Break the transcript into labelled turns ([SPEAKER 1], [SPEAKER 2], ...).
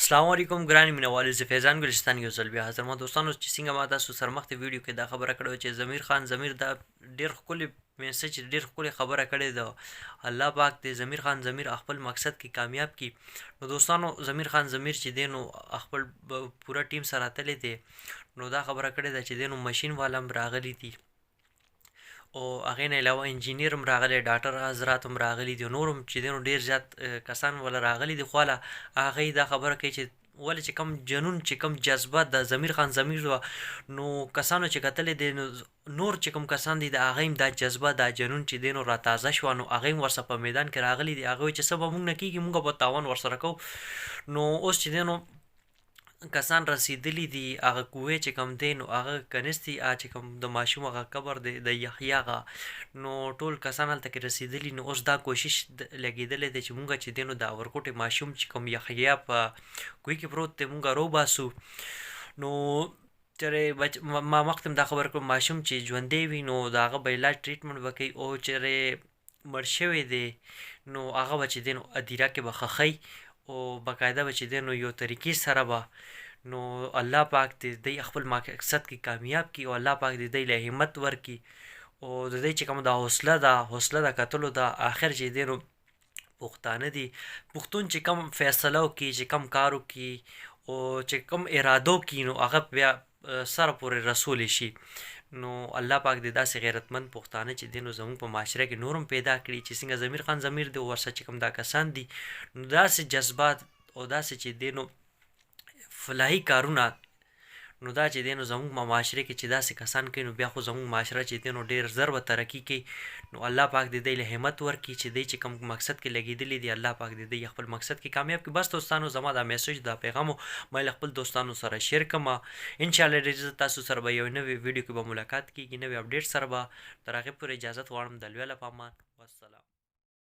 [SPEAKER 1] السلام علیکم ګرانې مینوالو، زه فیضان ګلستان یو ځل بیا حاضر ما دوستانو چې څنګه ما تاسو سره مخکې ویډیو کې دا خبره کړې وه چې ضمیر خان ضمیر دا ډېر ښکلی میسج ډېر ښکلی خبره کړې ده. الله پاک دې ضمیر خان ضمیر خپل مقصد کې کامیاب کړي. نو دوستانو ضمیر خان ضمیر چې دی نو خپل پوره ټیم سره تللی دی، نو دا خبره کړې ده چې دی نو مشین والا هم راغلی دي او هغې نه علاوه انجینیر هم راغلی، ډاکټر حضرات هم راغلي دي، نور هم چې دی نو ډېر زیات کسان وله راغلي دي. خو والا هغې دا خبره کوي چې ولې چې کم جنون چې کم جذبه د ضمیر خان ضمیر وه، نو کسانو چې کتلی دی نو نور چې کوم کسان دي د هغې هم دا جذبه دا جنون چې دی نو را تازه شوه، نو هغې هم ورسره په میدان کې راغلي دي. هغه وایي چې څه به موږ نه کېږي، موږ به تاوان ورسره کوو. نو اوس چې دی نو کسان رسیدلی دي هغه قوې چې کوم دی نو هغه کنیستی چې کوم د ماشوم هغه قبر دی د یحیی هغه، نو ټول کسان هلته کې رسیدلي. نو اوس دا کوشش لګېدلی دی چې مونږ چې دی نو د اورکوټې ماشوم چې کوم یحیی په کوی کې پروت دی مونږ روباسو. نو چېرې ما مخکې هم دا خبره کړم، ماشوم چې ژوندی وي نو د هغه به علاج ټریټمنټ به کوي، او چېرې مړ شوی دی نو هغه به چې دی نو هدیره کې به ښخی او باقاعده به چې دی نو یو طریقې سره به نو الله پاک دې دی خپل مقصد کې کامیاب کړي، او الله پاک دې دی له همت ورکړي، او د دې چې کوم دا حوصله د کتلو د آخر چې دی نو پښتانه دي، پښتون چې کم فیصله وکړي، چې کم کار وکړي او چې کم اراده وکړي نو هغه بیا سره پورې رسولی شي. نو الله پاک دې داسې غیرتمند پښتانه چې دی نو زموږ په معاشره کې نور هم پیدا کړي چې څنګه ضمیر خان ضمیر دی ورسره چې کوم دا کسان دي نو داسې جذبات او داسې چې دی نو فلاحي کارونه، نو دا چې دی نو زموږ په معاشره کې چې داسې کسان کوي نو بیا خو زموږ معاشره چې دی نو ډېر زر به ترقي کوي. نو الله پاک دې دی له همت ورکړي چې دی چې کوم مقصد کې لګېدلی دی، الله پاک دې دی خپل مقصد کې کامیاب کړي. بس دوستانو زما دا میسج دا پیغام ما له خپل دوستانو سره شیر کړم. انشاءالله ډېر تاسو سره به یو نوې ویډیو کې به ملاقات کېږي، نوې اپډیټ سره به. تر هغې پورې اجازت غواړم د لوی له پامان.